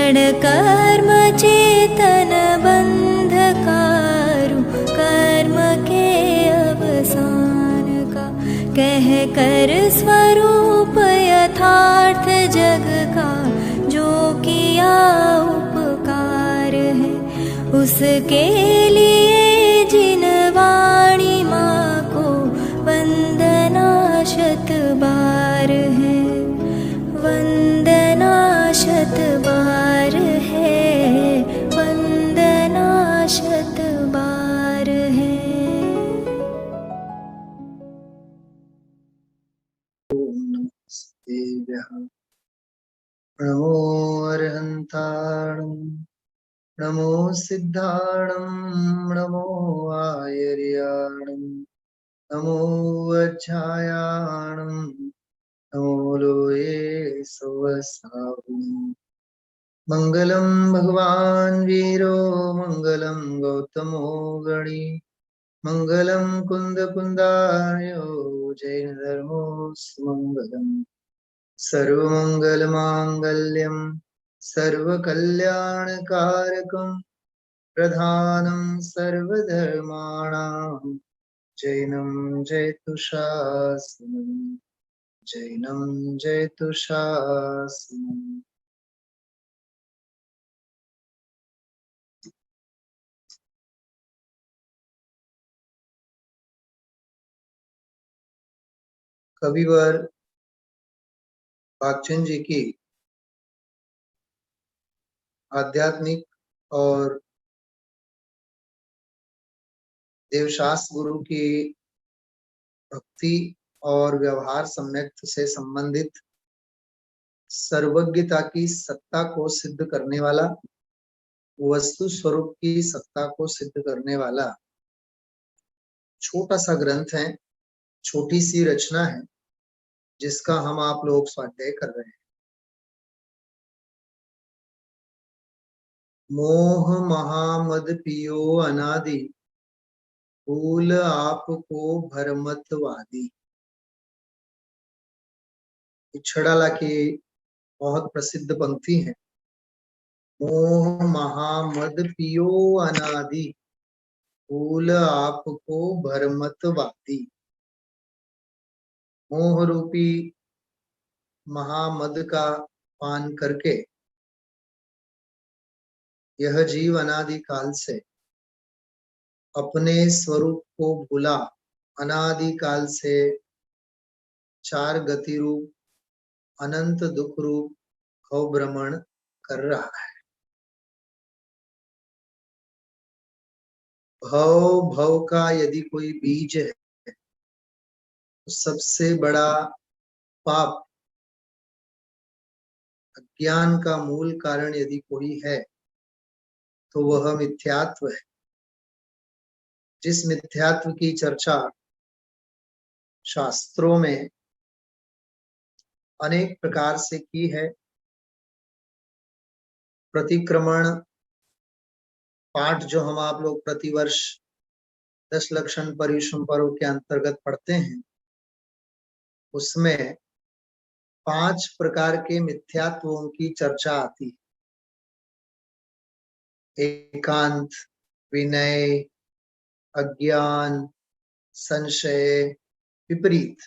क्षण कर्म चेतन बंधकारु कर्म के अवसान का, कह कर स्वरूप यथार्थ जग का जो किया उपकार है, उसके लिए जिन वाणी माँ को वंदना शत बार है, वंदना शत बार है, वंदना शत बार है। नमो अरहंताणं नमो सिद्धाणं नमो आयर्याणं नमो वज्रायाणं नमो लोये सवसावुं। मंगलम भगवान वीरो मंगलम गौतमो गणी, मंगलम कुंद कुंदार्यो जैन धर्मो सुमंगलम। सर्वमंगल मांगल्यम सर्वकल्याणकारकं प्रधानं सर्वधर्माणां जैनं जयतु शासनं, जैनं जयतु शासनं। कविवर भागचंद जी की आध्यात्मिक और देवशास्त्र गुरु की भक्ति और व्यवहार सम्यक से संबंधित सर्वज्ञता की सत्ता को सिद्ध करने वाला, वस्तु स्वरूप की सत्ता को सिद्ध करने वाला छोटा सा ग्रंथ है, छोटी सी रचना है, जिसका हम आप लोग स्वाध्याय कर रहे हैं। मोह महामद पियो अनादि, भूल आपको भरमतवादी। छड़ाला की बहुत प्रसिद्ध पंक्ति है। मोह महामद पियो अनादि, भूल आपको भरमतवादी। मोह रूपी महामद का पान करके यह जीव अनादि काल से अपने स्वरूप को भूला, अनादि काल से चार गति रूप अनंत दुख रूप भ्रमण कर रहा है। भव का यदि कोई बीज है तो सबसे बड़ा पाप, अज्ञान का मूल कारण यदि कोई है तो वह मिथ्यात्व है। जिस मिथ्यात्व की चर्चा शास्त्रों में अनेक प्रकार से की है। प्रतिक्रमण पाठ जो हम आप लोग प्रतिवर्ष 10 लक्षण परिश्रम पर्व के अंतर्गत पढ़ते हैं, उसमें 5 प्रकार के मिथ्यात्वों की चर्चा आती है। एकांत, विनय, अज्ञान, संशय, विपरीत,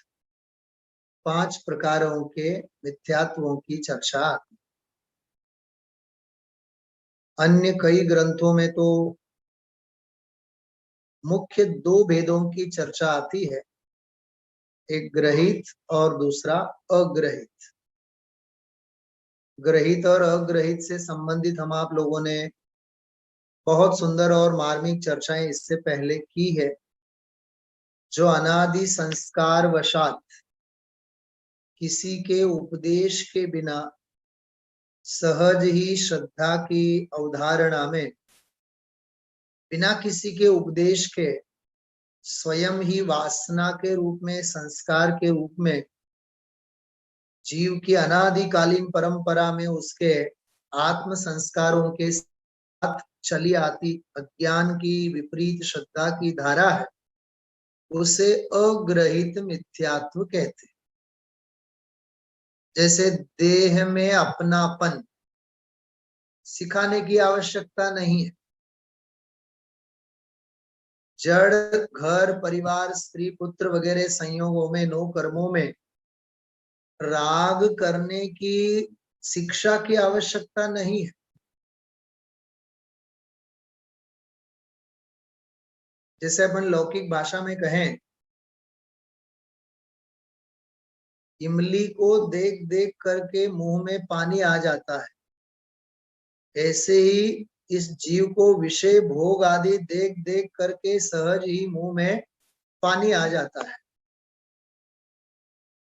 5 प्रकारों के मिथ्यात्वों की चर्चा आती है। अन्य कई ग्रंथों में तो मुख्य 2 भेदों की चर्चा आती है, एक ग्रहित और दूसरा अग्रहित। ग्रहित और अग्रहित से संबंधित हम आप लोगों ने बहुत सुंदर और मार्मिक चर्चाएं इससे पहले की है। जो अनादि संस्कार वशात किसी के उपदेश के बिना सहज ही श्रद्धा की अवधारणा में, बिना किसी के उपदेश के स्वयं ही वासना के रूप में, संस्कार के रूप में, जीव की अनादिकालीन परंपरा में उसके आत्म संस्कारों के साथ चली आती अज्ञान की विपरीत श्रद्धा की धारा है, उसे अग्रहित मिथ्यात्व कहते हैं। जैसे देह में अपनापन, सिखाने की आवश्यकता नहीं है। जड़ घर परिवार स्त्री पुत्र वगैरह संयोगों में, नो कर्मों में राग करने की शिक्षा की आवश्यकता नहीं है। जैसे अपन लौकिक भाषा में कहें, इमली को देख देख करके मुंह में पानी आ जाता है, ऐसे ही इस जीव को विषय भोग आदि देख देख करके सहज ही मुंह में पानी आ जाता है।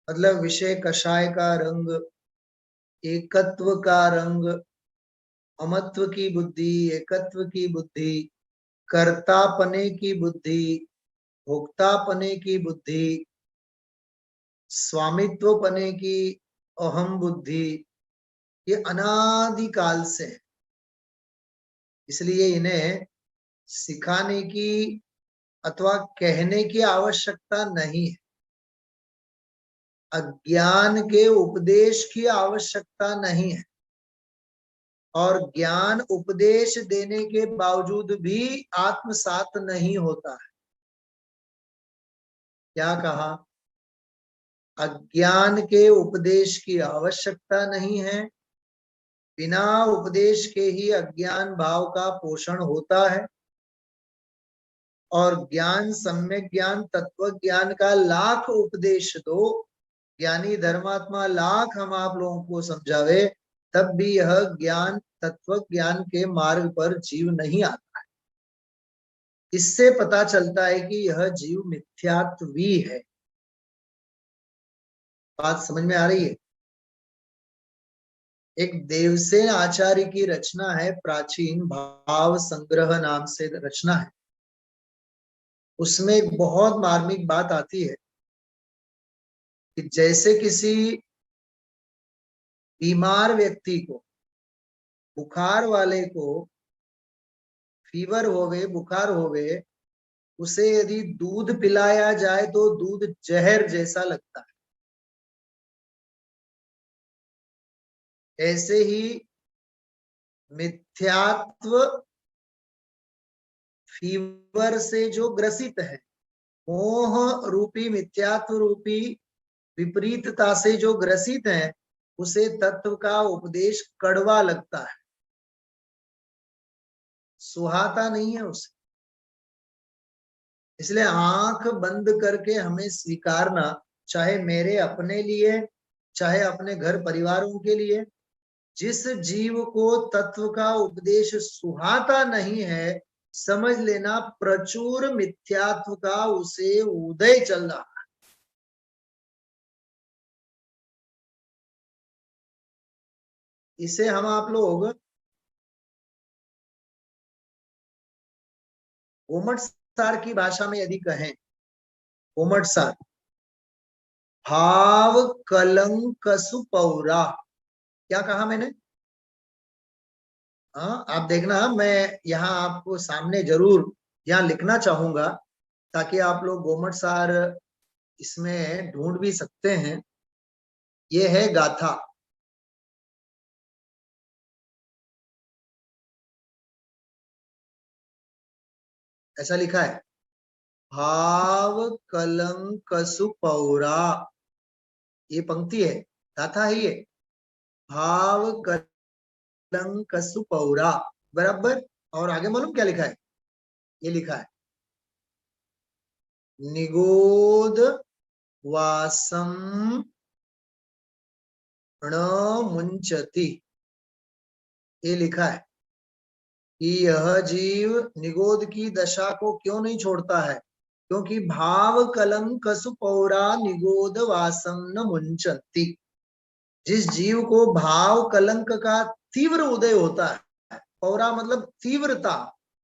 मतलब विषय कषाय का रंग, एकत्व का रंग, अमत्व की बुद्धि, एकत्व की बुद्धि, कर्तापने की बुद्धि, भोक्तापने की बुद्धि, स्वामित्वपने की अहम बुद्धि, ये अनादि काल से है। इसलिए इन्हें सिखाने की अथवा कहने की आवश्यकता नहीं है। अज्ञान के उपदेश की आवश्यकता नहीं है, और ज्ञान उपदेश देने के बावजूद भी आत्मसात नहीं होता है। क्या कहा? अज्ञान के उपदेश की आवश्यकता नहीं है, बिना उपदेश के ही अज्ञान भाव का पोषण होता है, और ज्ञान, सम्यक ज्ञान, तत्व ज्ञान का लाख उपदेश दो, ज्ञानी धर्मात्मा लाख हम आप लोगों को समझावे, तब भी यह ज्ञान, तत्व ज्ञान के मार्ग पर जीव नहीं आता है। इससे पता चलता है कि यह जीव मिथ्यात्वी है। बात समझ में आ रही है? एक देवसेन आचार्य की रचना है, प्राचीन भाव संग्रह नाम से रचना है। उसमें एक बहुत मार्मिक बात आती है कि जैसे किसी बीमार व्यक्ति को, बुखार वाले को फीवर होवे, बुखार होवे, उसे यदि दूध पिलाया जाए तो दूध जहर जैसा लगता है। ऐसे ही मिथ्यात्व फीवर से जो ग्रसित है, मोह रूपी मिथ्यात्व रूपी विपरीतता से जो ग्रसित है, उसे तत्व का उपदेश कड़वा लगता है, सुहाता नहीं है उसे। इसलिए आंख बंद करके हमें स्वीकारना, चाहे मेरे अपने लिए, चाहे अपने घर परिवारों के लिए, जिस जीव को तत्व का उपदेश सुहाता नहीं है, समझ लेना प्रचुर मिथ्यात्व का उसे उदय चल रहा है। इसे हम आप लोग गोमट सार की भाषा में यदि कहें, गोमट सार, भाव कलंक सुपौरा। क्या कहा मैंने? हाँ, आप देखना, मैं यहाँ आपको सामने जरूर यहाँ लिखना चाहूंगा, ताकि आप लोग गोमट सार इसमें ढूंढ भी सकते हैं। ये है गाथा। ऐसा लिखा है, भाव कलंक सुपौरा, ये पंक्ति है, गाथा है ये। भाव कलंक सुपौरा, बराबर। और आगे मालूम क्या लिखा है? ये लिखा है, निगोद वासम न मुंचति। ये लिखा है कि यह जीव निगोद की दशा को क्यों नहीं छोड़ता है, क्योंकि भाव कलंक सुपौरा निगोद वासम न मुंचति। जिस जीव को भाव कलंक का तीव्र उदय होता है, पौरा मतलब तीव्रता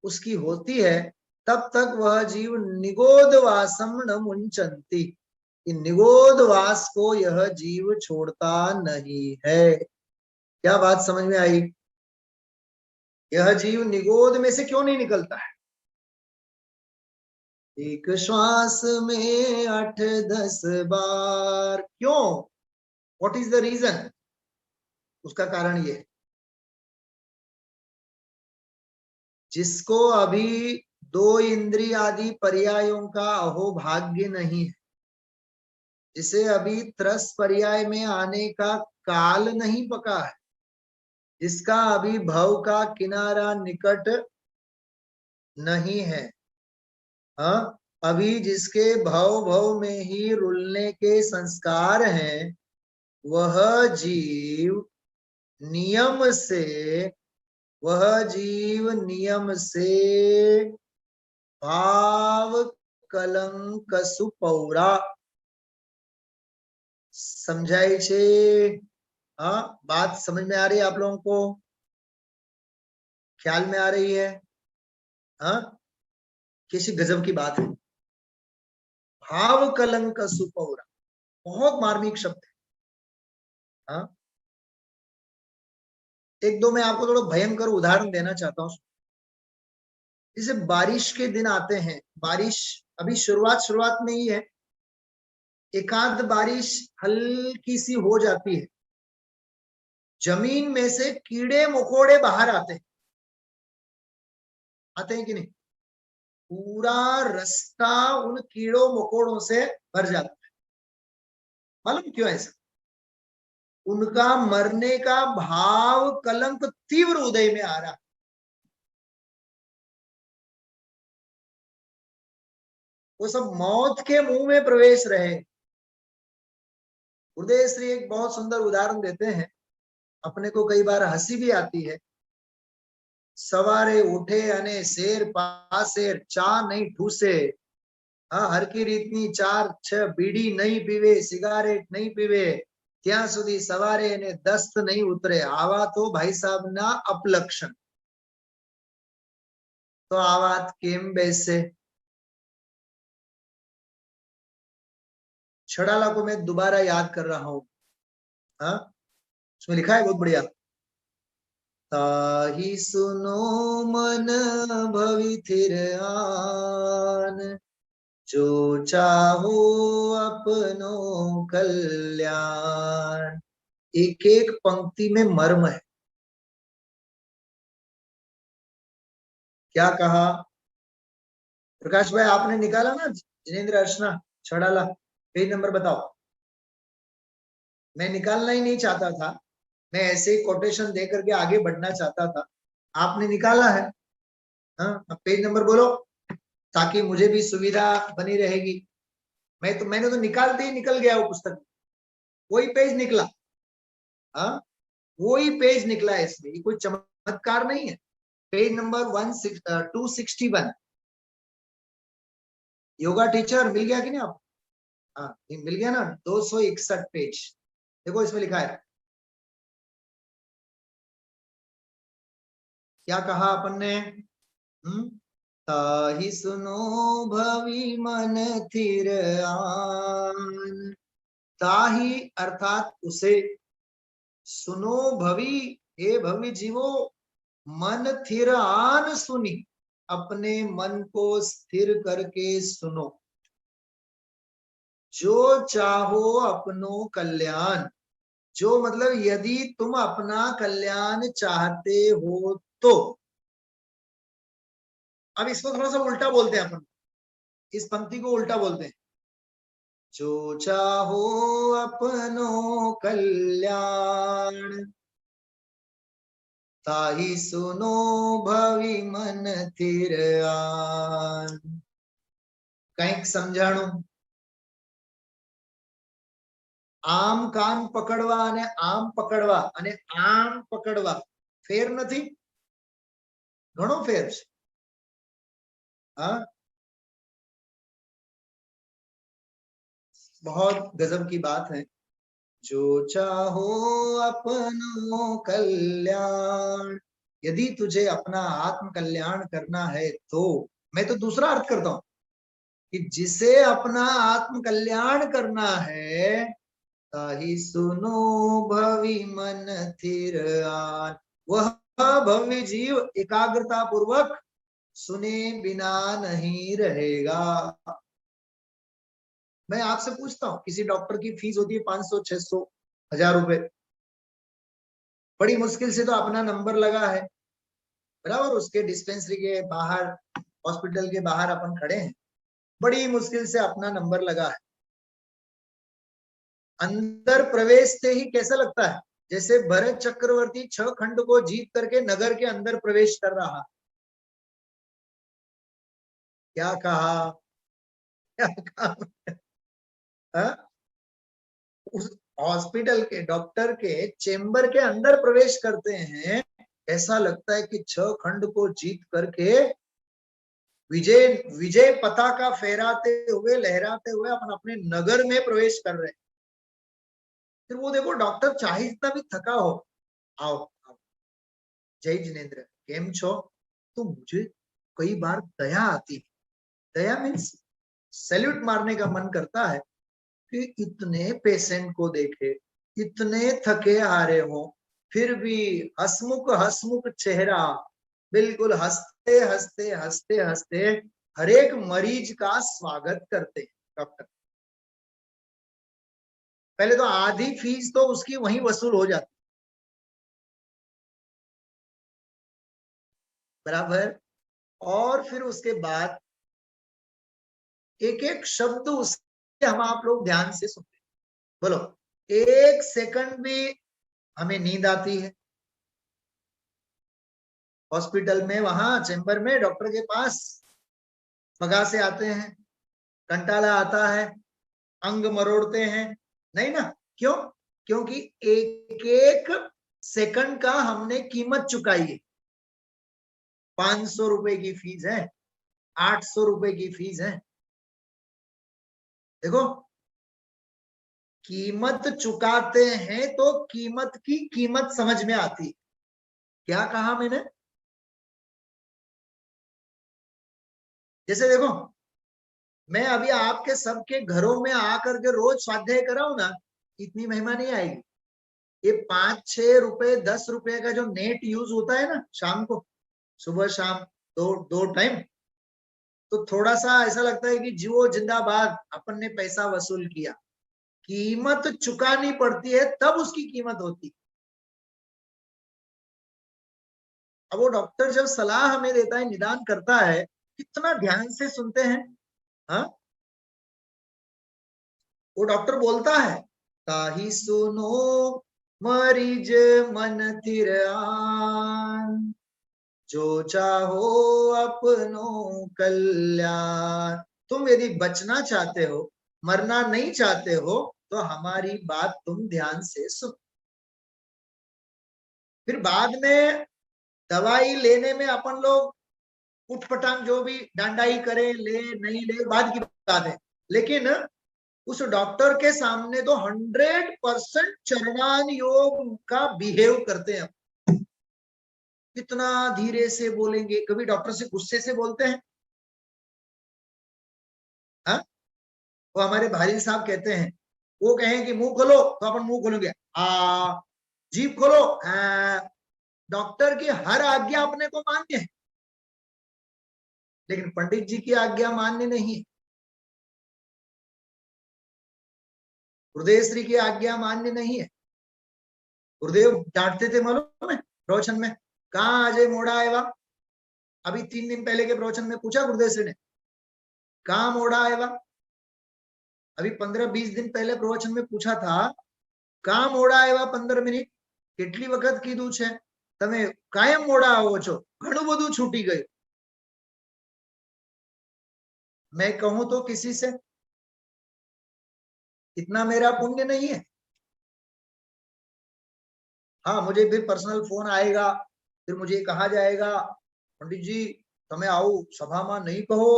उसकी होती है, तब तक वह जीव निगोद वासम न मुंचंती, निगोद वास को यह जीव छोड़ता नहीं है। क्या बात समझ में आई? यह जीव निगोद में से क्यों नहीं निकलता है? एक श्वास में 8-10 बार, क्यों? What is the reason? उसका कारण ये है, जिसको अभी दो इंद्रिय आदि पर्यायों का अहोभाग्य नहीं है, जिसे अभी त्रस पर्याय में आने का काल नहीं पका है, जिसका अभी भव का किनारा निकट नहीं है, हाँ, अभी जिसके भव भव में ही रुलने के संस्कार हैं, वह जीव नियम से भाव कलंक सुपौरा। समझाई छे? हाँ, बात समझ में आ रही है आप लोगों को? ख्याल में आ रही है? हाँ, किसी गजब की बात है। भाव कलंक सुपौरा बहुत मार्मिक शब्द है। हाँ, एक दो मैं आपको थोड़ा भयंकर उदाहरण देना चाहता हूँ। जैसे बारिश के दिन आते हैं, बारिश अभी शुरुआत में ही है, एकांत बारिश हल्की सी हो जाती है, जमीन में से कीड़े मकोड़े बाहर आते हैं कि नहीं? पूरा रास्ता उन कीड़ों मकोड़ों से भर जाता है। मालूम क्यों ऐसा? उनका मरने का भाव कलंक तीव्र उदय में आ रहा है। वो सब मौत के मुंह में प्रवेश रहे। गुरुदेव श्री एक बहुत सुंदर उदाहरण देते हैं, अपने को कई बार हंसी भी आती है। सवारे उठे अने शेर पासेर चा नहीं ठूसे, हाँ, हर की रीतनी 4-6 बीड़ी नहीं पीवे, सिगारेट नहीं पीवे, ત્યાં સુધી સવારે એને દસ્ત નહીં ઉતરે, આવા તો ભાઈ સાહેબ ના અપલક્ષણ। तो आ बात केम बैसे? छड़ाला को मैं दोबारा याद कर रहा हूं। हाँ, उसमें लिखा है बहुत बढ़िया, ताही सुनो मन भवि थिर आन, जो चाहो अपनो कल्याण। एक एक पंक्ति में मर्म है। क्या कहा प्रकाश भाई? आपने निकाला ना जिनेंद्र अर्चना छड़ाला, पेज नंबर बताओ। मैं निकालना ही नहीं चाहता था, मैं ऐसे ही कोटेशन दे करके आगे बढ़ना चाहता था, आपने निकाला है। हाँ, अब पेज नंबर बोलो ताकि मुझे भी सुविधा बनी रहेगी। मैंने तो निकालते ही निकल गया वो पुस्तक, वही पेज निकला। हाँ, वही पेज निकला है, इसमें ये कोई चमत्कार नहीं है। Page number 261। योगा टीचर मिल गया कि नहीं आप? हाँ, मिल गया ना? 261 पेज। देखो इसमें लिखा है, क्या कहा अपन ने? ताहि सुनो भवि मन थिर आन। ताहि अर्थात उसे, सुनो भवि, हे भवि जीवो, मन थिर आन सुनी, अपने मन को स्थिर करके सुनो। जो चाहो अपनो कल्याण, जो मतलब यदि तुम अपना कल्याण चाहते हो तो। अब इसको थोड़ा सा उल्टा बोलते हैं अपन, इस पंक्ति को उल्टा बोलते हैं, जो चाहो अपनो कल्याण, ताहि सुनो भवि मन थिर आन। કંઈક સમજાણું? આમ કાન પકડવા અને આમ પકડવા ફેર નથી? ઘણો ફેર છે। हाँ, बहुत गजब की बात है। जो चाहो अपनो कल्याण, यदि तुझे अपना आत्म कल्याण करना है तो, मैं तो दूसरा अर्थ करता हूं कि जिसे अपना आत्म कल्याण करना है, ताहि सुनो भवि मन थिर आन, वह भव्य जीव एकाग्रता पूर्वक सुने बिना नहीं रहेगा। मैं आपसे पूछता हूँ, किसी डॉक्टर की फीस होती है 500, 600, 1000 रुपए, बड़ी मुश्किल से तो अपना नंबर लगा है, बराबर। उसके डिस्पेंसरी के बाहर, हॉस्पिटल के बाहर अपन खड़े हैं, बड़ी मुश्किल से अपना नंबर लगा है। अंदर प्रवेश से ही कैसा लगता है, जैसे भरत चक्रवर्ती 6 खंड को जीत करके नगर के अंदर प्रवेश कर रहा। क्या कहा, क्या कहा? हाँ? उस हॉस्पिटल के डॉक्टर के चेंबर के अंदर प्रवेश करते हैं, ऐसा लगता है कि 6 खंड को जीत करके विजय विजय पताका फहराते हुए, लहराते हुए अपन अपने नगर में प्रवेश कर रहे हैं। फिर वो देखो, डॉक्टर चाहे जितना भी थका हो, आओ आओ, जय जिनेन्द्र, केम छो। तो मुझे कई बार दया आती है। दया मीन्स सैल्यूट मारने का मन करता है कि इतने पेशेंट को देखे, इतने थके हारे हो, फिर भी हसमुख हसमुख चेहरा, बिल्कुल हंसते हंसते हंसते हंसते हर एक मरीज का स्वागत करते हैं डॉक्टर। पहले तो आधी फीस तो उसकी वहीं वसूल हो जाती, बराबर। और फिर उसके बाद एक एक शब्द उसके हम आप लोग ध्यान से सुनते। बोलो, 1 सेकंड भी हमें नींद आती है हॉस्पिटल में, वहां चैम्बर में डॉक्टर के पास भगा से आते हैं, कंटाला आता है, अंग मरोड़ते हैं, नहीं ना? क्यों? क्योंकि एक एक सेकंड का हमने कीमत चुकाई है। 500 रुपए की फीस है, 800 रुपए की फीस है। देखो, कीमत चुकाते हैं तो कीमत की कीमत समझ में आती। क्या कहा मैंने? जैसे देखो, मैं अभी आपके सबके घरों में आकर के रोज स्वाध्याय कराऊं ना, इतनी महिमा नहीं आएगी। ये 5-6 रुपए 10 रुपए का जो नेट यूज होता है ना शाम को, सुबह शाम, दो टाइम, तो थोड़ा सा ऐसा लगता है कि जियो जिंदाबाद, अपन ने पैसा वसूल किया। कीमत चुकानी पड़ती है तब उसकी कीमत होती। अब वो डॉक्टर जब सलाह हमें देता है, निदान करता है, कितना ध्यान से सुनते हैं। हाँ, वो डॉक्टर बोलता है, ताही सुनो मरीज मन थिर आन, जो चाहो अपनो कल्याण। तुम यदि बचना चाहते हो, मरना नहीं चाहते हो, तो हमारी बात तुम ध्यान से सुन। फिर बाद में दवाई लेने में अपन लोग उठपटांग जो भी डांडाई करे, ले नहीं ले, बाद की बात है। लेकिन उस डॉक्टर के सामने तो 100% चरणान योग का बिहेव करते हैं। कितना धीरे से बोलेंगे, कभी डॉक्टर से गुस्से से बोलते हैं? हाँ, वो हमारे भाई साहब कहते हैं, वो कहें कि मुंह खोलो तो अपन मुंह खोलेंगे, जीभ खोलो, डॉक्टर की हर आज्ञा अपने को मान्य है, लेकिन पंडित जी की आज्ञा मान्य नहीं है, गुरुदेव श्री की आज्ञा मान्य नहीं है। गुरुदेव डांटते थे मालूम है प्रवचन में, कहाँ अजय मोड़ा आएगा? अभी 3 दिन पहले के प्रवचन में पूछा गुरुदेव श्री ने, कहाँ मोड़ा आएगा? अभी 15-20 दिन पहले प्रवचन में पूछा था, कहाँ मोड़ा आएगा? 15 मिनिट કેટલી વખત કીધું છે, તમે કાયમ મોડા આવો છો, ઘણું બધું છૂટી ગયું। मैं कहूं तो किसी से, इतना मेरा पुण्य नहीं है। हाँ, मुझे फिर पर्सनल फोन आएगा, फिर मुझे कहा जाएगा, पंडित जी તમે આવું સભામાં नहीं कहो,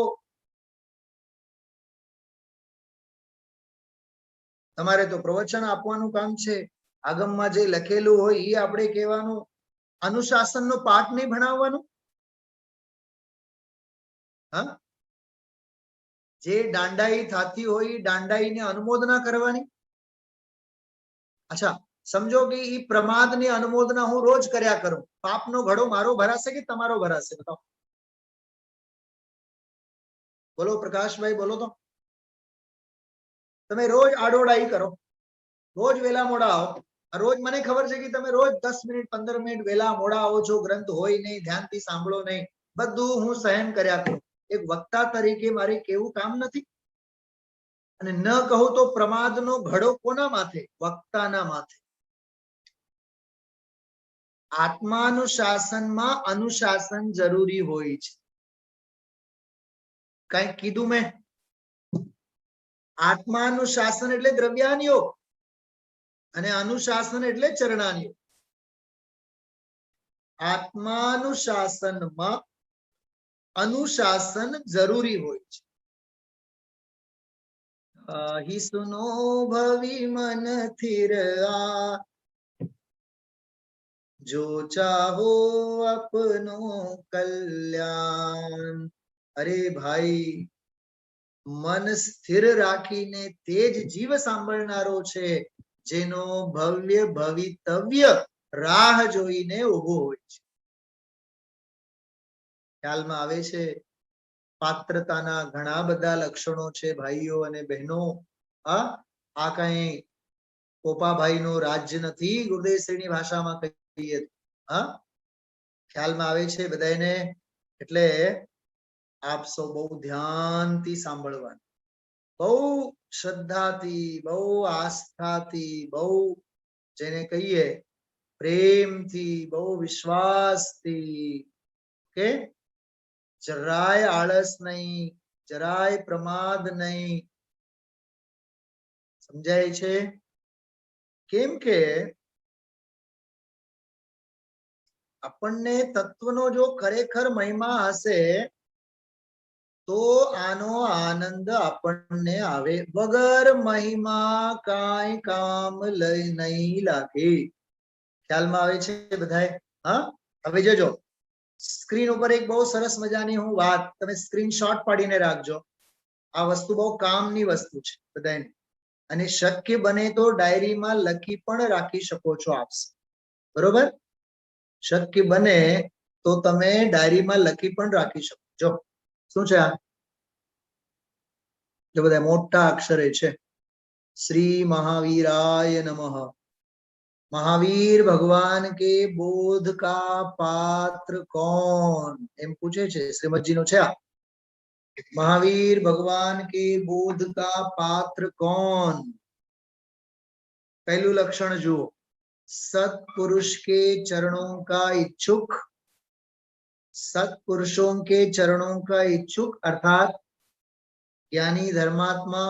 તમારે તો પ્રવચન આપવાનું કામ છે, આગમમાં જે લખેલું હોય એ આપણે કહેવાનું, अनुशासनનો પાઠ નહીં ભણાવવાનું। हाँ, જે દાંડાઈ થાતી હોય દાંડાઈને अनुमोदना करवानी। अच्छा, समझो कि ई प्रमादनी अनुमोदना हूँ रोज कर्या करूं, पापनो घड़ो मारो भराशे कि तमारो भराशे? बताओ, बोलो प्रकाश भाई, बोलो तो। તમે રોજ આડોડાઈ કરો, રોજ વેલા મોડા આવો, રોજ મને ખબર છે કે તમે રોજ 10 મિનિટ 15 મિનિટ વહેલા મોડા આવો છો, ગ્રંથ હોય નહીં, ધ્યાનથી સાંભળો નહીં, બધું હું સહન કર્યા કરું. એક વક્તા તરીકે મારે કેવું કામ નથી. અને ન કહું તો પ્રમાદનો ઘડો કોના માથે? વક્તાના માથે. આત્માનુશાસનમાં અનુશાસન જરૂરી હોય છે. કઈ કીધું મેં? આત્માનુશાસન એટલે દ્રવ્યાનિયોગ અને અનુશાસન એટલે ચરણાનિયોગ. આત્માનુશાસનમાં અનુશાસન જરૂરી હોય છે. हि सुनो भवि मन थिर आ, जो चाहो अपनो कल्याण. अरे भाई, મન સ્થિર રાખીને તે જ જીવ સાંભળનારો છે જેનો ભવ્ય ભવિતવ્ય રાહ જોઈને ઉભો હોય છે. ખ્યાલમાં આવે છે? પાત્રતાના ઘણા બધા લક્ષણો છે ભાઈઓ અને બહેનો. આ કઈ પોપાભાઈનું રાજ્ય નથી, ગુરુદેવશ્રીની ભાષામાં કહીએ. ખ્યાલમાં આવે છે બધાને? એટલે આપ સૌ બહુ ધ્યાનથી સાંભળવાનું, બહુ શ્રદ્ધાથી, બહુ આસ્થાથી, બહુ જેને કહીએ પ્રેમથી, બહુ વિશ્વાસથી, કે જરાય આળસ નહીં, જરાય પ્રમાદ નહીં. સમજાય છે? કેમ કે આપણને તત્વનો જો ખરેખર મહિમા હશે તો આનો આનંદ આપણને આવે. વગર મહિમા કાંઈ કામ લઈ નહીં લાગે. ખ્યાલમાં આવે છે બધાય? હવે જોજો, સ્ક્રીન ઉપર એક બહુ સરસ મજાની હું વાત, તમે સ્ક્રીનશોટ પાડીને રાખજો. આ વસ્તુ બહુ કામની વસ્તુ છે બધાને, અને શક્ય બને તો ડાયરીમાં લખી પણ રાખી શકો છો આપ. બરોબર? શક્ય બને તો તમે ડાયરીમાં લખી પણ રાખી શકો. જો શું છે આ? જો બધા મોટા અક્ષરે છે, શ્રી મહાવીરાય નમઃ. महावीर भगवान के बोध का पात्र कौन? एम पूछे छे, श्रीमद जी नो छे आ. महावीर भगवान के बोध का पात्र कौन? पहलू लक्षण जो सत्पुरुष के चरणों का इच्छुक. सत्पुरुषों के चरणों का इच्छुक अर्थात ज्ञानी धर्मात्मा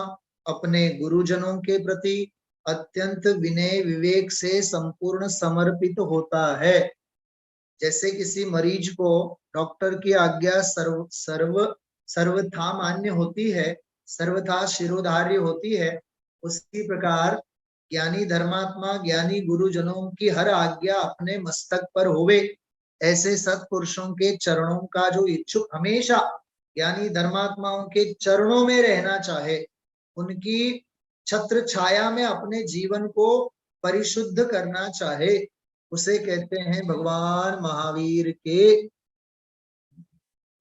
अपने गुरुजनों के प्रति अत्यंत विनय विवेक से संपूर्ण समर्पित होता है. जैसे किसी मरीज को डॉक्टर की आज्ञा सर्वथा मान्य होती है, सर्वथा शिरोधार्य होती है, उसी प्रकार ज्ञानी धर्मात्मा ज्ञानी गुरुजनों की हर आज्ञा अपने मस्तक पर होवे. ऐसे सत्पुरुषों के चरणों का जो इच्छुक हमेशा ज्ञानी धर्मात्माओं के चरणों में रहना चाहे, उनकी छत्र छाया में अपने जीवन को परिशुद्ध करना चाहे, उसे कहते हैं भगवान महावीर के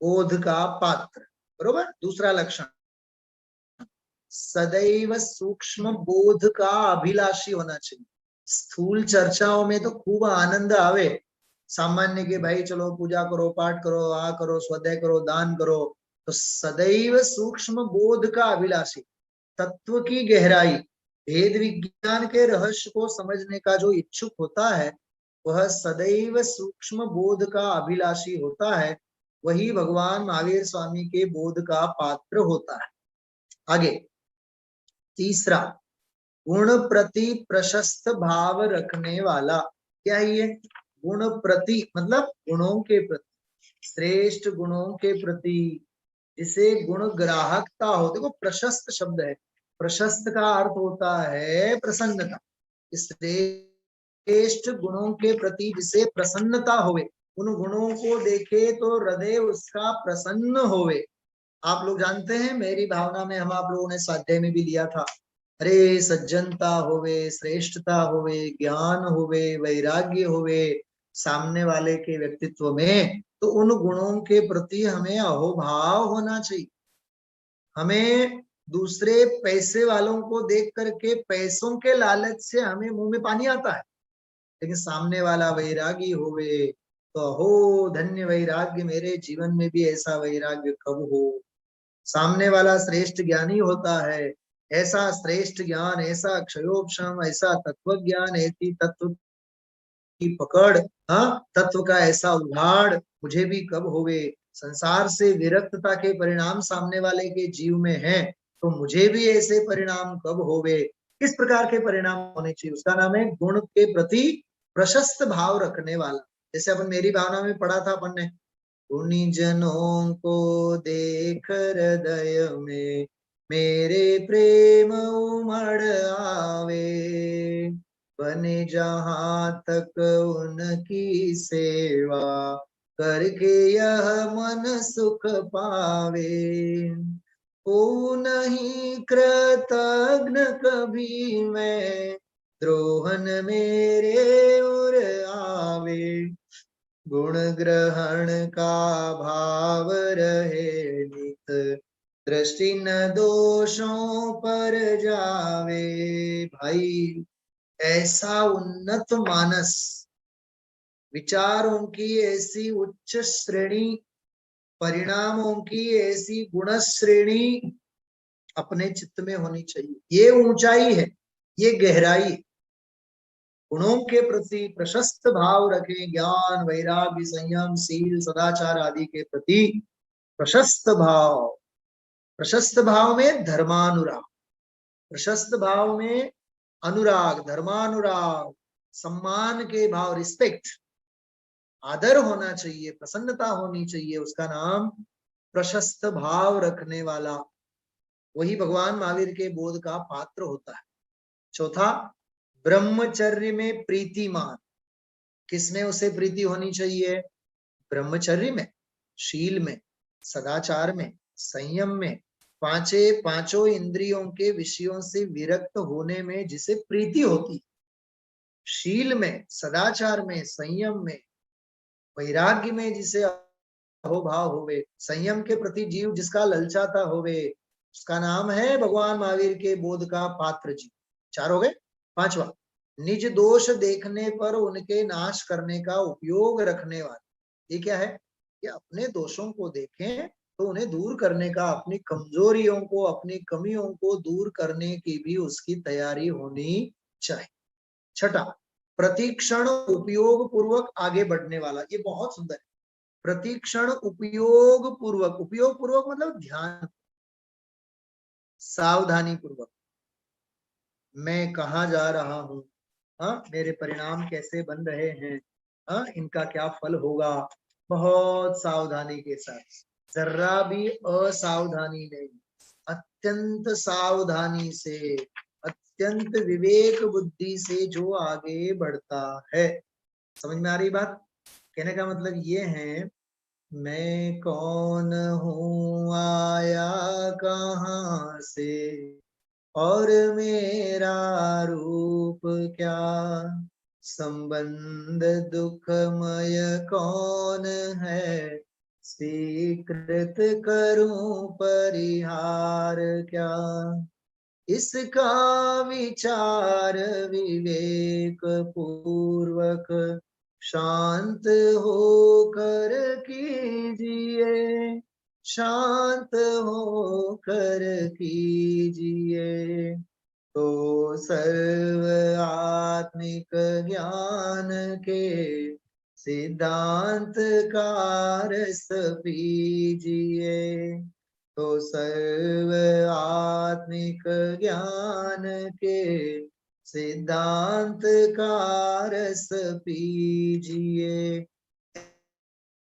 बोध का पात्र. बरोबर? दूसरा लक्षण, सदैव सूक्ष्म बोध का अभिलाषी होना चाहिए. स्थूल चर्चाओं में तो खूब आनंद आवे, सामान्य के भाई चलो पूजा करो, पाठ करो, आ करो, स्वाध्याय करो, दान करो. तो सदैव सूक्ष्म बोध का अभिलाषी, तत्व की गहराई, भेद विज्ञान के रहस्य को समझने का जो इच्छुक होता है, वह सदैव सूक्ष्म बोध का अभिलाषी होता है. वही भगवान महावीर स्वामी के बोध का पात्र होता है. आगे तीसरा, गुण प्रति प्रशस्त भाव रखने वाला. क्या है ये? गुण प्रति मतलब गुणों के प्रति, श्रेष्ठ गुणों के प्रति, जिसे गुण ग्राहकता हो. देखो प्रशस्त शब्द है, प्रशस्त का अर्थ होता है प्रसन्नता. श्रेष्ठ गुणों के प्रति जिसे प्रसन्नता होवे, उन गुणों को देखे तो हृदय उसका प्रसन्न होवे. आप लोग जानते हैं, मेरी भावना में हम आप लोगों ने स्वाध्याय में भी लिया था, अरे सज्जनता होवे, श्रेष्ठता होवे, ज्ञान होवे, वैराग्य होवे सामने वाले के व्यक्तित्व में, तो उन गुणों के प्रति हमें अहोभाव होना चाहिए. हमें दूसरे पैसे वालों को देख करके पैसों के लालच से हमें मुंह में पानी आता है, लेकिन सामने वाला वैरागी होवे तो हो धन्य वैराग्य, मेरे जीवन में भी ऐसा वैराग्य कब हो। सामने वाला श्रेष्ठ ज्ञानी होता है, ऐसा श्रेष्ठ ज्ञान, ऐसा क्षयोक्षम, ऐसा तत्व ज्ञान, ऐसी तत्व की पकड़, हाँ तत्व का ऐसा उघाड़ मुझे भी कब होवे। संसार से विरक्तता के परिणाम सामने वाले के जीव में है, तो मुझे भी ऐसे परिणाम कब होवे। किस प्रकार के परिणाम होने चाहिए, उसका नाम है गुण के प्रति प्रशस्त भाव रखने वाला। जैसे अपन मेरी भावना में पढ़ा था अपन ने, गुणी जनों को देख हृदय में मेरे प्रेम उमड़ आवे, बने जहां तक उनकी सेवा करके यह मन सुख पावे। ओ नहीं कृतघ्न कभी मैं, द्रोहन मेरे उर आवे, गुण ग्रहण का भाव रहे नित, दृष्टि न दोषों पर जावे। भाई ऐसा उन्नत मानस, विचारों की ऐसी उच्च श्रेणी, परिणामों की ऐसी गुण श्रेणी अपने चित्त में होनी चाहिए। ये ऊंचाई है, ये गहराई। गुणों के प्रति प्रशस्त भाव रखें, ज्ञान वैराग्य संयम शील सदाचार आदि के प्रति प्रशस्त भाव। प्रशस्त भाव में धर्मानुराग, प्रशस्त भाव में अनुराग, धर्मानुराग, सम्मान के भाव, रिस्पेक्ट, आदर होना चाहिए, प्रसन्नता होनी चाहिए, उसका नाम प्रशस्त भाव रखने वाला, वही भगवान महावीर के बोध का पात्र होता है। चौथा, ब्रह्मचर्य में प्रीतिमान। किसमें उसे प्रीति होनी चाहिए? ब्रह्मचर्य में, शील में, सदाचार में, संयम में, पांचों इंद्रियों के विषयों से विरक्त होने में जिसे प्रीति होती, शील में, सदाचार में, संयम में, वैराग्य में जिसे अहोभाव होवे, संयम के प्रति जीव जिसका ललचाता होवे, उसका नाम है भगवान महावीर के बोध का पात्र जीव। चार हो गए। पांचवा, निज दोष देखने पर उनके नाश करने का उपयोग रखने वाले। ये क्या है? कि अपने दोषों को देखें तो उन्हें दूर करने का, अपनी कमजोरियों को, अपनी कमियों को दूर करने की भी उसकी तैयारी होनी चाहिए। छठा, प्रतिक्षण उपयोग पूर्वक आगे बढ़ने वाला। ये बहुत सुंदर है। प्रतिक्षण उपयोग पूर्वक, उपयोग पूर्वक मतलब ध्यान, सावधानी पूर्वक, मैं कहाँ जा रहा हूँ, हाँ मेरे परिणाम कैसे बन रहे हैं, हाँ इनका क्या फल होगा, बहुत सावधानी के साथ, जरा भी असावधानी नहीं, अत्यंत सावधानी से, अत्यंत विवेक बुद्धि से जो आगे बढ़ता है। समझ में आ रही बात? कहने का मतलब ये है, मैं कौन हूँ, आया कहाँ से, और मेरा रूप क्या, संबंध दुखमय कौन है, स्वीकृत करूं परिहार क्या, इसका विचार विवेक पूर्वक शांत होकर कीजिए, शांत होकर कीजिए, तो सर्व आत्मिक ज्ञान के सिद्धांत का रस पीजिए, तो सर्व आत्मिक ज्ञान के सिद्धांत का रस पीजिए।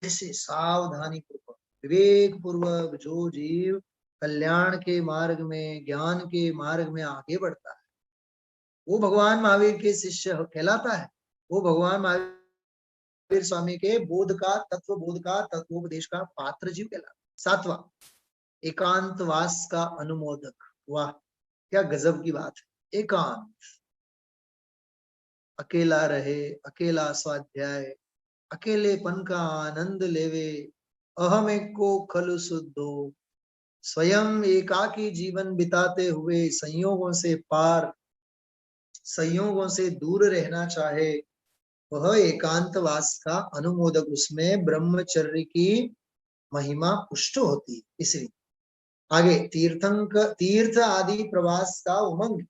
ऐसे सावधानी पूर्वक, विवेक पूर्वक जो जीव कल्याण के मार्ग में, ज्ञान के मार्ग में आगे बढ़ता है, वो भगवान महावीर के शिष्य कहलाता है। वो भगवान महावीर स्वामी के बोध का, तत्व बोध का, तत्वोपदेश का पात्र जीव कहलाता है। सातवां, एकांतवास का अनुमोदक। वाह क्या गजब की बात है। एकांत, अकेला रहे, अकेला स्वाध्याय, अकेलेपन का आनंद लेवे, अहम एक को खलु शुद्धो, स्वयं एकाकी जीवन बिताते हुए संयोगों से पार, संयोगों से दूर रहना चाहे, वह एकांतवास का अनुमोदक, उसमें ब्रह्मचर्य की महिमा पुष्ट होती है। इसलिए आगे तीर्थ आदि प्रवास का उमंग,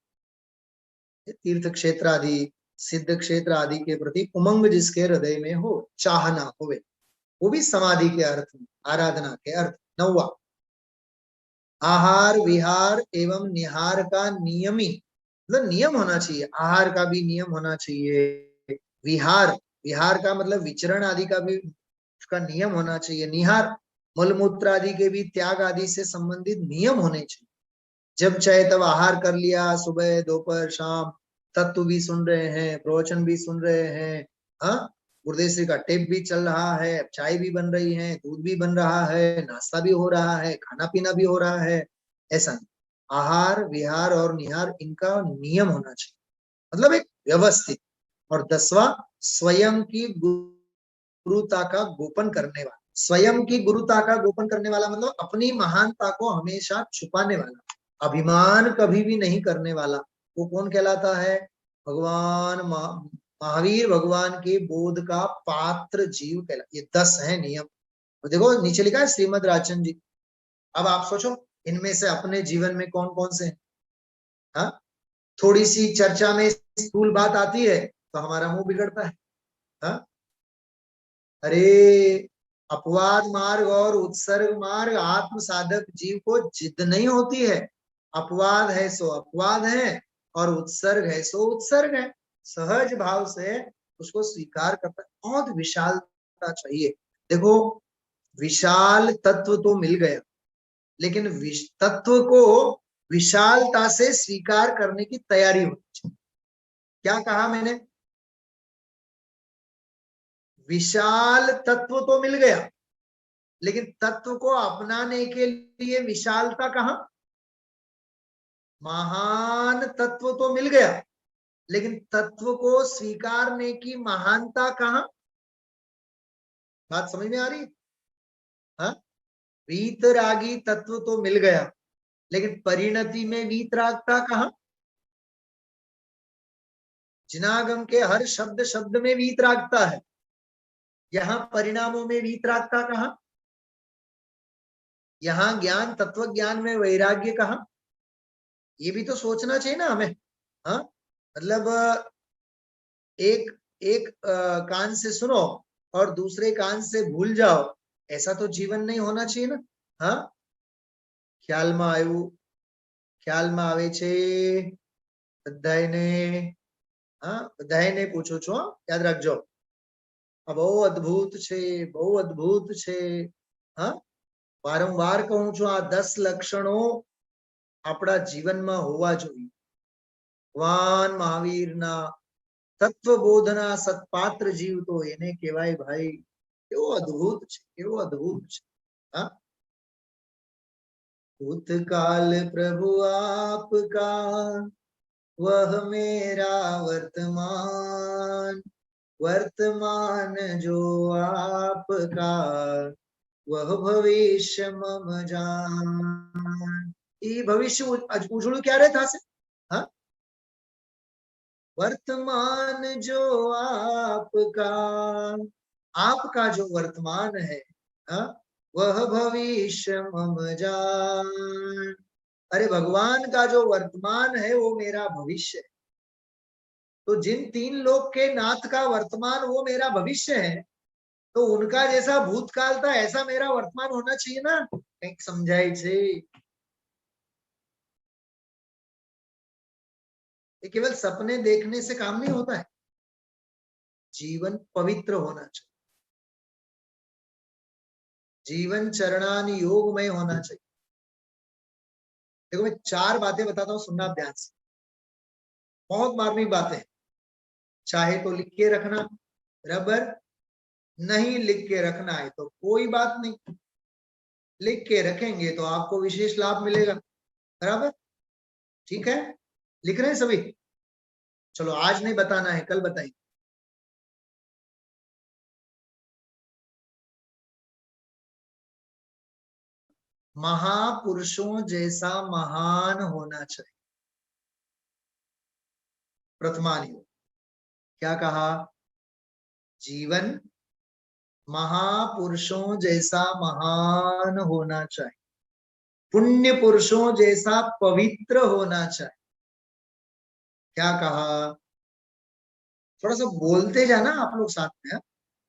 तीर्थ क्षेत्र आदि सिद्ध क्षेत्र आदि के प्रति उमंग जिसके हृदय में हो, चाहना होवे, वो भी समाधि के अर्थ में, आराधना के अर्थ। 9वां, आहार विहार एवं निहार का नियमी, मतलब नियम होना चाहिए, आहार का भी नियम होना चाहिए, विहार, विहार का मतलब विचरण आदि का भी उसका नियम होना चाहिए, निहार मलमूत्र आदि के भी त्याग आदि से संबंधित नियम होने चाहिए। जब चाहे तब आहार कर लिया, सुबह दोपहर शाम, तत्व भी सुन रहे हैं, प्रवचन भी सुन रहे हैं, हाँ, गुरुदेव श्री का टेप भी चल रहा है, चाय भी बन रही है, दूध भी बन रहा है, नाश्ता भी हो रहा है, खाना पीना भी हो रहा है, ऐसा नहीं। आहार विहार और निहार इनका नियम होना चाहिए, मतलब एक व्यवस्थित। और 10वां, स्वयं की गुरुता का गोपन करने वाला, स्वयं की गुरुता का गोपन करने वाला मतलब अपनी महानता को हमेशा छुपाने वाला, अभिमान कभी भी नहीं करने वाला, वो कौन कहलाता है? भगवान महावीर भगवान के बोध का पात्र जीव कहला। ये 10 है नियम। तो देखो नीचे लिखा है श्रीमद राजचंद्र जी। अब आप सोचो इनमें से अपने जीवन में कौन कौन से हैं? हाँ, थोड़ी सी चर्चा में स्थूल बात आती है तो हमारा मुंह बिगड़ता है। हाँ, अरे अपवाद मार्ग और उत्सर्ग मार्ग आत्म साधक जीव को जिद नहीं होती है। अपवाद है सो अपवाद है और उत्सर्ग है सो उत्सर्ग है, सहज भाव से उसको स्वीकार करता है। बहुत विशालता चाहिए। देखो विशाल तत्व तो मिल गया, लेकिन तत्व को विशालता से स्वीकार करने की तैयारी होनी चाहिए। क्या कहा मैंने? विशाल तत्व तो मिल गया, लेकिन तत्व को अपनाने के लिए विशालता कहां? महान तत्व तो मिल गया, लेकिन तत्व को स्वीकारने की महानता कहां? बात समझ में आ रही? हाँ, वीतरागी तत्व तो मिल गया, लेकिन परिणति में वीतरागता कहां? जिनागम के हर शब्द शब्द में वीतरागता है, यहां परिणामों में वीतरागता कहां? यहां ज्ञान तत्व ज्ञान में वैराग्य कहां? ये भी तो सोचना चाहिए ना हमें। हाँ, मतलब एक एक कान से सुनो और दूसरे कान से भूल जाओ, ऐसा तो जीवन नहीं होना चाहिए ना। हाँ, ख्यालમાં આવ્યું, ખ્યાલમાં આવે છે બધાને? हाँ, બધાને પૂછું છું, याद રાખજો। બહુ અદ્ભુત છે, બહુ અદ્ભુત છે। हाँ, વારંવાર કહું છું, આ 10 લક્ષણો આપણા જીવનમાં હોવા જોઈએ। ભગવાન મહાવીરના તત્વબોધના સત્પાત્ર જીવ તો એને કહેવાય ભાઈ, કેવો અદ્ભુત છે, કેવો અદ્ભુત છે। हाँ, भूतकाल प्रभु आपका, वह मेरा वर्तमान, वर्तमान जो आपका, वह भविष्य मम जान। ये भविष्य उजळू क्या रहता से? हाँ, वर्तमान जो आपका, आपका जो वर्तमान है, हाँ, वह भविष्य मम जान। अरे भगवान का जो वर्तमान है वो मेरा भविष्य है। तो जिन 3 लोक के नाथ का वर्तमान वो मेरा भविष्य है, तो उनका जैसा भूतकाल था ऐसा मेरा वर्तमान होना चाहिए ना। કંઈક સમજાય છે? ये केवल सपने देखने से काम नहीं होता है, जीवन पवित्र होना चाहिए, जीवन चरणान योगमय होना चाहिए। देखो मैं 4 बातें बताता हूँ, सुनना ध्यान से, बहुत मार्मिक बातें। चाहे तो लिख के रखना, बराबर, नहीं लिख के रखना है तो कोई बात नहीं, लिख के रखेंगे तो आपको विशेष लाभ मिलेगा, बराबर, ठीक है? लिख रहे हैं सभी? चलो आज नहीं बताना है, कल बताइए। महापुरुषों जैसा महान होना चाहिए। प्रथमान योग क्या कहा? जीवन महापुरुषों जैसा महान होना चाहिए, पुण्य पुरुषों जैसा पवित्र होना चाहिए। क्या कहा? थोड़ा सा बोलते जाना आप लोग साथ में।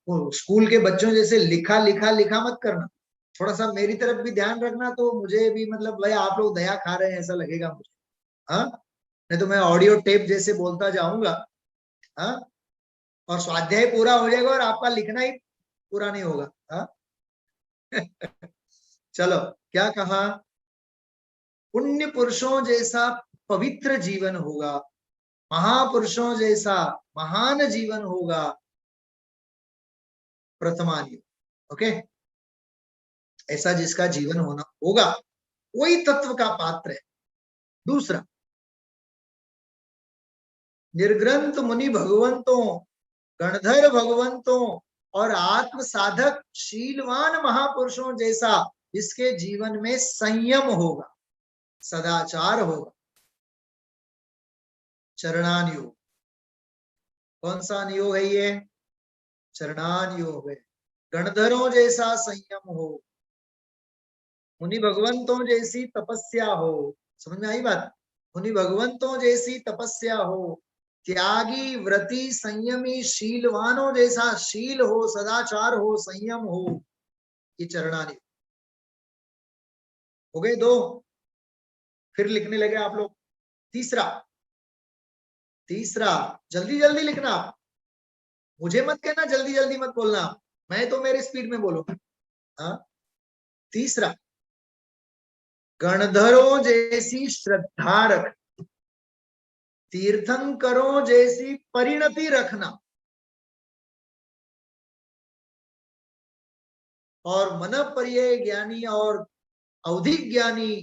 वो स्कूल के बच्चों जैसे लिखा लिखा लिखा मत करना, थोड़ा सा मेरी तरफ भी ध्यान रखना, तो मुझे भी मतलब भाई आप लोग दया खा रहे हैं ऐसा लगेगा मुझे। हाँ, नहीं तो मैं ऑडियो टेप जैसे बोलता जाऊंगा। हाँ, और स्वाध्याय पूरा हो जाएगा और आपका लिखना ही पूरा नहीं होगा। हाँ चलो, क्या कहा? पुण्य पुरुषों जैसा पवित्र जीवन होगा, महापुरुषों जैसा महान जीवन होगा। प्रथमान योग। ओके, ऐसा जिसका जीवन होना होगा वही तत्व का पात्र है। दूसरा, निर्ग्रंथ मुनि भगवंतों, गणधर भगवंतों और आत्म साधक शीलवान महापुरुषों जैसा जिसके जीवन में संयम होगा, सदाचार होगा। चरणान योग। कौन सा योग है ये? चरणान योग है। गणधरों जैसा संयम हो, मुनि भगवंतों जैसी तपस्या हो। समझ में आई बात? मुनि भगवंतों जैसी तपस्या हो, त्यागी व्रती संयमी शीलवानों जैसा शील हो, सदाचार हो, संयम हो। ये चरणानी हो गए दो। फिर लिखने लगे आप लोग तीसरा। तीसरा जल्दी जल्दी लिखना, मुझे मत कहना जल्दी जल्दी मत बोलना, मैं तो मेरे स्पीड में बोलूंगा। हाँ, तीसरा, गणधरों जैसी श्रद्धा रख, तीर्थंकरों जैसी परिणति रखना और मन पर्याय ज्ञानी और अवधिक ज्ञानी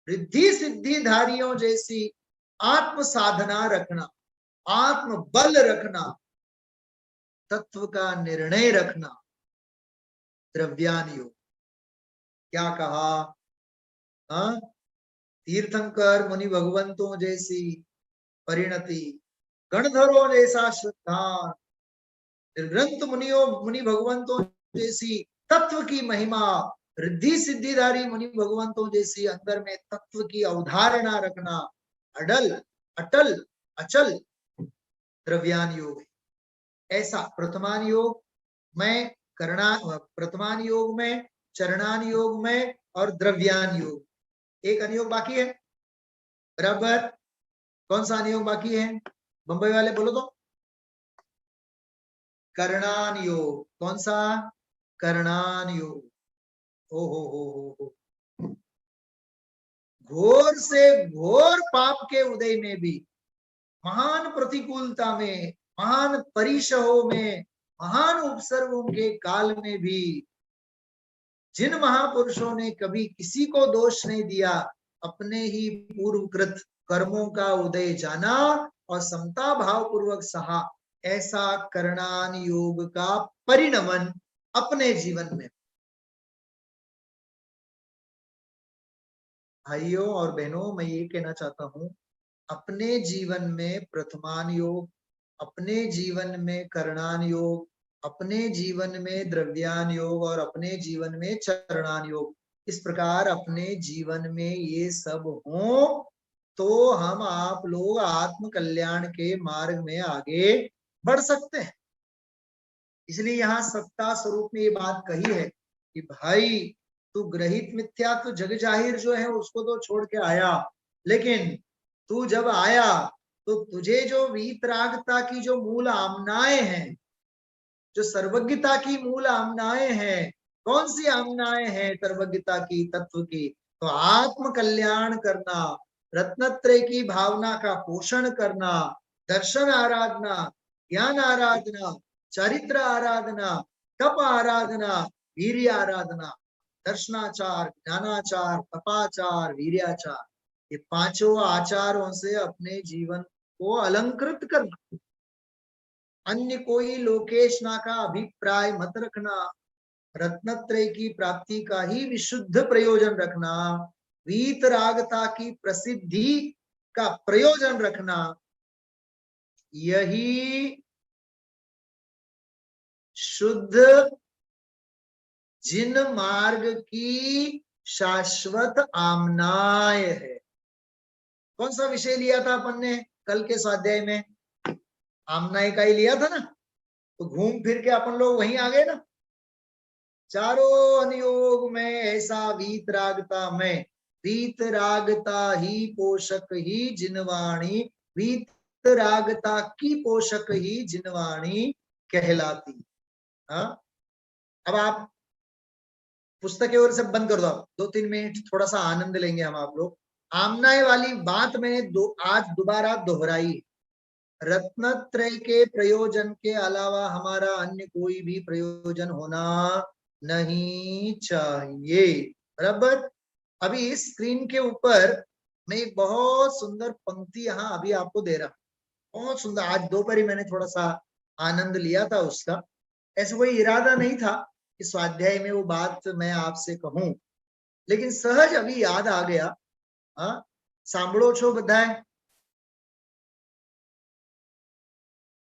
रिद्धि सिद्धिधारियों जैसी आत्म साधना रखना, आत्म बल रखना, तत्व का निर्णय रखना। द्रव्यान योग। क्या कहा? हाँ, तीर्थंकर मुनि भगवंतों जैसी परिणति, गणधरों जैसा श्रद्धा, निर्ग्रंथ मुनि भगवंतों जैसी तत्व की महिमा, रिद्धि सिद्धिधारी मुनि भगवंतों जैसी अंदर में तत्व की अवधारणा रखना, अडल अटल अचल। द्रव्यान योग ऐसा प्रथमान योग में, प्रथमान योग में, चरणान योग में और द्रव्यान योग। एक अनुयोग बाकी है बराबर। कौन सा अनुयोग बाकी है? बंबई वाले बोलो तो। करणान योग। कौन सा? करणान योग। ओ हो। घोर से घोर पाप के उदय में भी, महान प्रतिकूलता में, महान परिसहों में, महान उपसर्गों के काल में भी जिन महापुरुषों ने कभी किसी को दोष नहीं दिया, अपने ही पूर्वकृत कर्मों का उदय जाना और समता भाव पूर्वक सहा, ऐसा करणान योग का परिणमन अपने जीवन में। भाइयों और बहनों, मैं ये कहना चाहता हूं, अपने जीवन में प्रथमान योग, अपने जीवन में करणान योग, अपने जीवन में द्रव्यान योग और अपने जीवन में चरणान योग, इस प्रकार अपने जीवन में ये सब हो तो हम आप लोग आत्म कल्याण के मार्ग में आगे बढ़ सकते हैं। इसलिए यहाँ सत्ता स्वरूप में ये बात कही है कि भाई तू ग्रहित मिथ्या तो जग जाहिर जो है उसको तो छोड़ के आया, लेकिन तू जब आया तो तुझे जो वीतरागता की जो मूल आमनाएं हैं, जो सर्वज्ञता की मूल आमनाएं हैं, कौन सी आमनाएं हैं सर्वज्ञता की, तत्व की? तो आत्म कल्याण करना, रत्नत्रय की भावना का पोषण करना, दर्शन आराधना, ज्ञान आराधना, चरित्र आराधना, तप आराधना, वीर्य आराधना, दर्शनाचार, ज्ञानाचार, तपाचार, वीर्याचार, ये पांचों आचारों से अपने जीवन को अलंकृत करना। अन्य कोई लोकेशना का अभिप्राय मत रखना, रत्नत्रय की प्राप्ति का ही विशुद्ध प्रयोजन रखना, वीतरागता की प्रसिद्धि का प्रयोजन रखना, यही शुद्ध जिन मार्ग की शाश्वत आमनाय है। कौन सा विषय लिया था अपन ने कल के स्वाध्याय में? आमनाय का ही लिया था ना। तो घूम फिर के अपन लोग वहीं आ गए ना। चारों अनुयोग में ऐसा वीतरागता में, वीतरागता ही पोषक ही जिनवाणी, वीतरागता की पोषक ही जिनवाणी कहलाती। हाँ, अब आप पुस्तक की ओर से बंद कर दो। 2-3 मिनट थोड़ा सा आनंद लेंगे हम आप लोग। आमनाय वाली बात मैंने आज दोबारा दोहराई। रत्नत्रय के प्रयोजन के अलावा हमारा अन्य कोई भी प्रयोजन होना नहीं चाहिए। बराबर। अभी इस स्क्रीन के ऊपर मैं एक बहुत सुंदर पंक्ति यहाँ अभी आपको दे रहा हूं। बहुत सुंदर। आज दोपहर ही मैंने थोड़ा सा आनंद लिया था उसका। ऐसा कोई इरादा नहीं था कि स्वाध्याय में वो बात मैं आपसे कहूं, लेकिन सहज अभी याद आ गया। हाँ, सांभळो છો બધાય?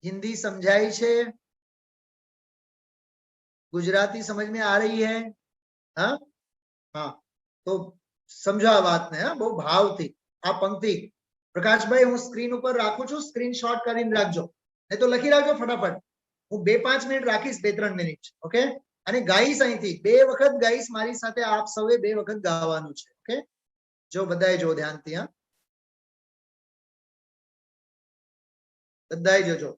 हिंदी समझाई छे? गुजराती समझ में आ रही है? हाँ हाँ, तो समझो आ बात ने। बहु भाव थी आ पंक्ति। प्रकाश भाई हूँ स्क्रीन पर राखू छू, स्क्रीनशॉट કરીને राखजो, नहीं तो लखी राखजो फटाफट। हूँ 2-5 मिनिट राखीश, 2-3 मिनिट। ओके। અને ગાઈશ અહીંથી 2 વખત ગાઈશ મારી સાથે, આપ સૌએ 2 વખત ગાવાનું છે। ઓકે, જો બધાએ જો ધ્યાનથી। હા, બધાએ જોજો।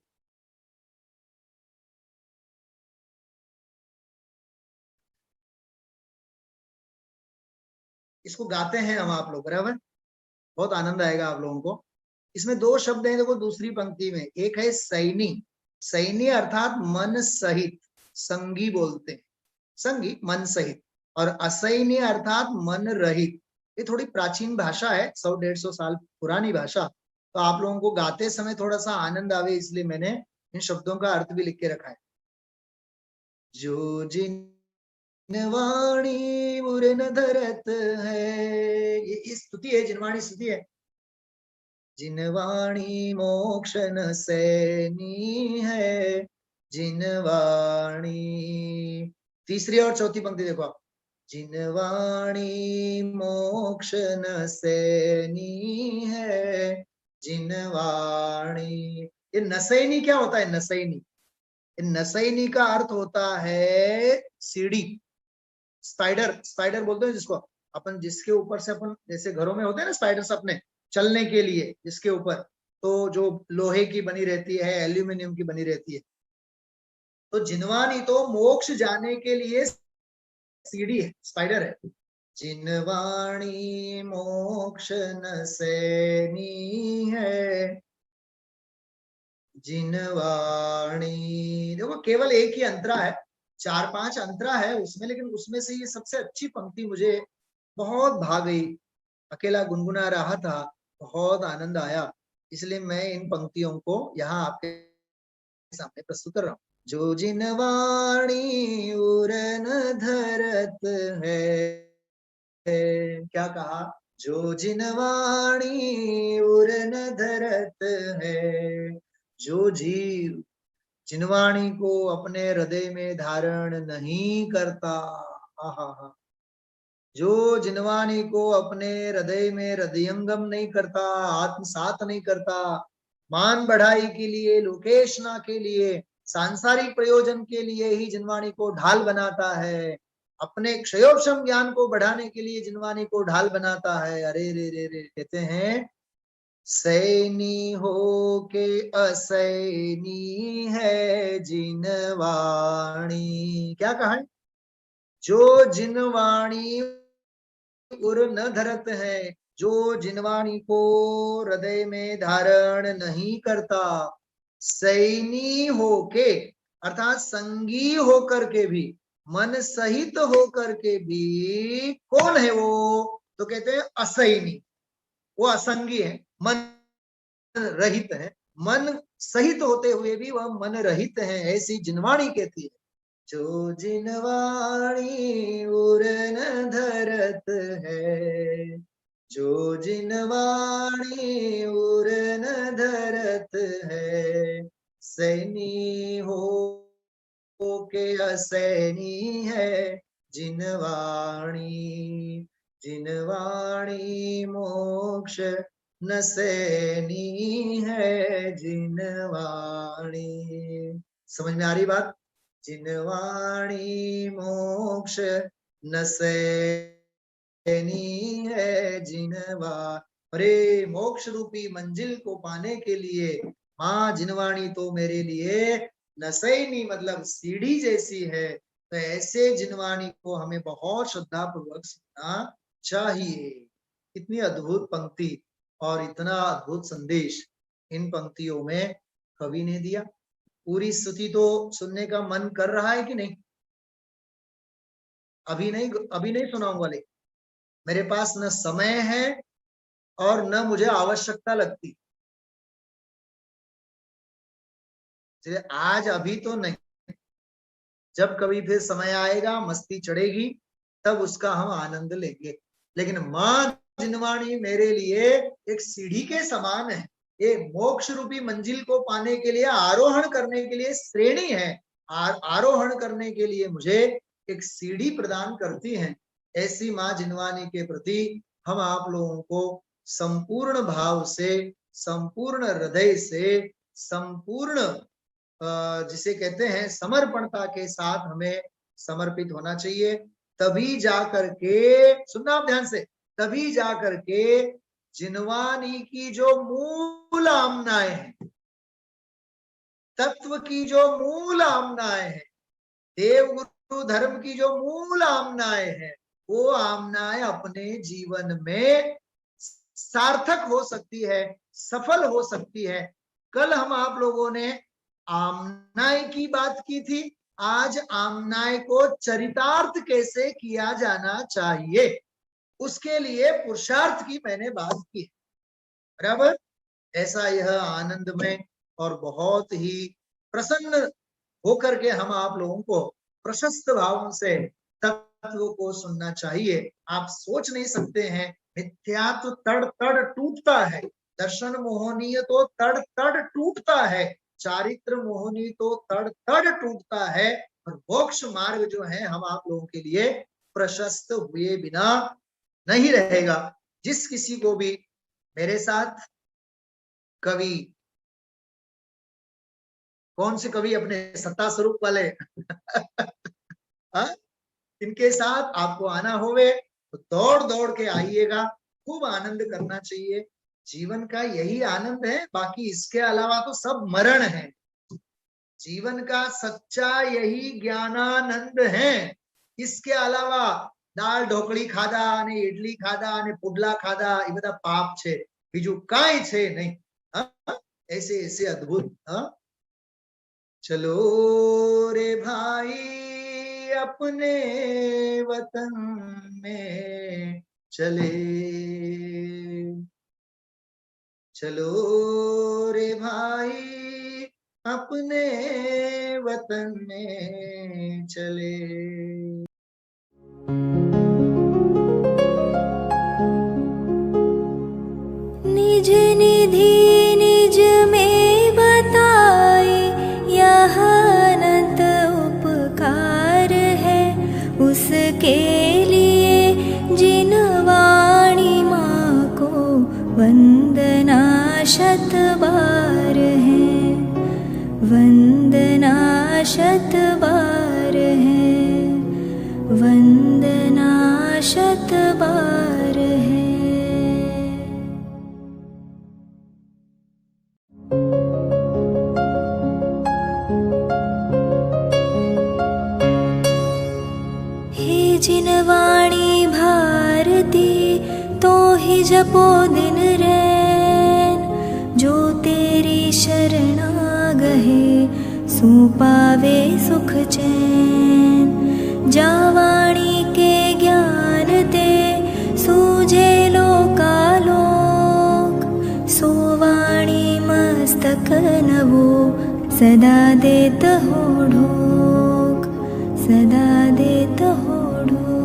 इसको गाते हैं हम आप लोग, बराबर। बहुत आनंद आएगा आप लोगों को। इसमें 2 शब्द हैं, देखो दूसरी पंक्ति में। एक है सैनी। सैनी अर्थात मन सहित, संगी बोलते हैं, संगी मन सहित। और असैन्य अर्थात मन रहित। ये थोड़ी प्राचीन भाषा है, 100-150 साल पुरानी भाषा। तो आप लोगों को गाते समय थोड़ा सा आनंद आवे, इसलिए मैंने इन शब्दों का अर्थ भी लिख के रखा है। जो जिनवाणी मुर न धरत है, ये स्तुति है, जिनवाणी स्तुति है। जिनवाणी मोक्ष न सैनी है, जिनवाणी। तीसरी और चौथी पंक्ति देखो आप। जिनवाणी मोक्ष न सैनी है, जिनवाणी। ये नसैनी क्या होता है? नसैनी, नसैनी का अर्थ होता है सीढ़ी, स्पाइडर। स्पाइडर बोलते हैं जिसको अपन, जिसके ऊपर से अपन, जैसे घरों में होते हैं ना स्पाइडर्स अपने चलने के लिए, जिसके ऊपर तो जो लोहे की बनी रहती है, एल्यूमिनियम की बनी रहती है। तो जिनवानी तो मोक्ष जाने के लिए सीढ़ी है, स्पाइडर है। जिनवाणी मोक्ष न सैनी है, जिनवाणी। देखो केवल एक ही अंतरा है, 4-5 अंतरा है उसमें, लेकिन उसमें से ये सबसे अच्छी पंक्ति मुझे बहुत भा गई। अकेला गुनगुना रहा था, बहुत आनंद आया, इसलिए मैं इन पंक्तियों को यहाँ आपके सामने प्रस्तुत कर रहा हूँ। जो जिनवाणी उर न धरत है, क्या कहा? जो जिनवाणी उर न धरत है। जो जीव जिनवाणी को अपने हृदय में धारण नहीं करता, जो जिनवाणी को अपने हृदय में हृदयंगम नहीं करता, आत्मसात नहीं करता, मान बढ़ाई के लिए, लोकेशना के लिए, सांसारिक प्रयोजन के लिए ही जिनवाणी को ढाल बनाता है, अपने क्षयोपशम ज्ञान को बढ़ाने के लिए जिनवाणी को ढाल बनाता है। अरे रे रे रे, कहते हैं सैनी हो के असैनी है जिनवाणी। क्या कहा है? जो जिनवाणी उर न धरत है, जो जिनवाणी को हृदय में धारण नहीं करता, सैनी होके अर्थात संगी होकर के भी, मन सहित होकर के भी, कौन है वो? तो कहते हैं असैनी। वो असंगी है, मन रहित है। मन सहित होते हुए भी वह मन रहित है, ऐसी जिनवाणी कहती है। जो जिनवाणी उर न धरत है, जो जिनवाणी उर न धरत है, सैनी हो के असैनी है जिनवाणी, जिनवाणी मोक्ष न सैनी है जिनवाणी। समझ में आ रही बात? जिनवाणी मोक्ष न सैनी है जिनवा। अरे मोक्ष रूपी मंजिल को पाने के लिए माँ जिनवाणी तो मेरे लिए नसैनी मतलब सीढ़ी जैसी है। तो ऐसे जिनवाणी को हमें बहुत श्रद्धा पूर्वक सुनना चाहिए। इतनी अद्भुत पंक्ति और इतना अद्भुत संदेश इन पंक्तियों में कवि ने दिया। पूरी स्तुति तो सुनने का मन कर रहा है कि नहीं? अभी नहीं सुनाऊंगा, लेकिन मेरे पास न समय है और न मुझे आवश्यकता लगती। आज अभी तो नहीं, जब कभी फिर समय आएगा, मस्ती चढ़ेगी, तब उसका हम आनंद लेंगे। लेकिन माँ जिनवाणी मेरे लिए एक सीढ़ी के समान है, ये मोक्ष रूपी मंजिल को पाने के लिए, आरोहण करने के लिए श्रेणी है, आरोहण करने के लिए मुझे एक सीढ़ी प्रदान करती है। ऐसी माँ जिनवाणी के प्रति हम आप लोगों को संपूर्ण भाव से, संपूर्ण हृदय से, संपूर्ण जिसे कहते हैं समर्पणता के साथ हमें समर्पित होना चाहिए। तभी जाकर के, सुनना आप ध्यान से, तभी जाकर के जिनवाणी की जो मूल आमनाएं हैं, तत्व की जो मूल आमनाएं हैं, देवगुरु धर्म की जो मूल आमनाएं हैं, वो आमनाएं अपने जीवन में सार्थक हो सकती है, सफल हो सकती है। कल हम आप लोगों ने आमनाएं की बात की थी, आज आमनाएं को चरितार्थ कैसे किया जाना चाहिए, उसके लिए पुरुषार्थ की मैंने बात की। बराबर? ऐसा यह आनंद में और बहुत ही प्रसन्न होकर के हम आप लोगों को प्रशस्त भावों से तत्व को सुनना चाहिए। आप सोच नहीं सकते हैं, मिथ्यात्व तड़ तड़ टूटता है, दर्शन मोहनीय तो तड़ तड़ टूटता है, चारित्र मोहनी तो तड़ तड़ टूटता है, और मोक्ष मार्ग जो है हम आप लोगों के लिए प्रशस्त हुए बिना नहीं रहेगा। जिस किसी को भी मेरे साथ कवि, कौन से कवि? अपने सत्ता स्वरूप वाले इनके साथ आपको आना होवे तो दौड़ दौड़ के आइएगा, खूब आनंद करना चाहिए। जीवन का यही आनंद है, बाकी इसके अलावा तो सब मरण है। जीवन का सच्चा यही ज्ञानानंद है। इसके अलावा दाल ढोकળી ખાધા અને ઇડલી ખાધા અને પુડલા ખાધા એ બધા પાપ છે, બીજું કાંઈ છે નહીં। ऐसे ऐसे अद्भुत। चलो रे भाई अपने वतन में चले, चलो रे भाई अपने वतन में चले। निज निधि निज में बताए, यह अनंत उपकार है, उसके लिए जिनवाणी माँ को वंदना शत बार है, वंदना शत बार है, वंदना शत बार है। हे जिनवाणी भारती तो ही जपो दिन रैन, जो तेरी शरणा गहे सो पावे सुख चैन। जावाणी के ज्ञान ते सूझे लोकालोक, सोवाणी मस्तक नवो सदा देत हो ढोक। सदा देत होडू